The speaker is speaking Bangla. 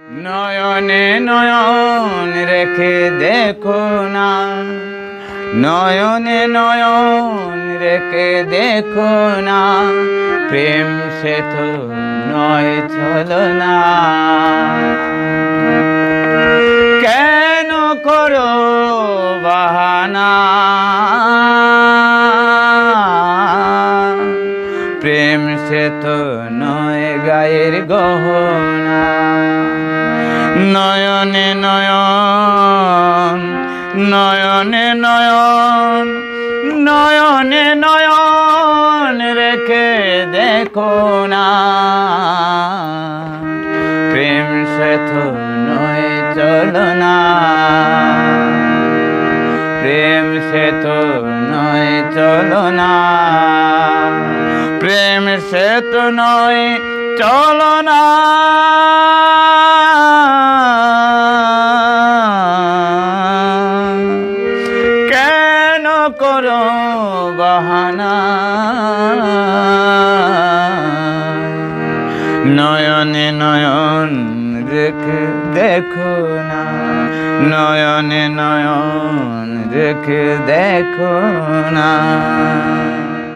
নয়নে নয়ন রেখে দেখো না, নয়নে নয়ন রেখে দেখো না, প্রেম সে তো নয় ছলনা। কেন করো বাহানা, প্রেম সে তো নয় গায়ের গহনা। নয়নে নয়ন, নয়নে নয়ন, নয়নে নয়ন রেখে দেখো না, প্রেম সে তো নয় চলনা। প্রেম সে তো নয় চলনা, প্রেম সে তো নয় চলনা। কেন করো বাহানা, নয়নে নয়ন রেখে দেখো না, নয়নে নয়ন রেখে দেখো না।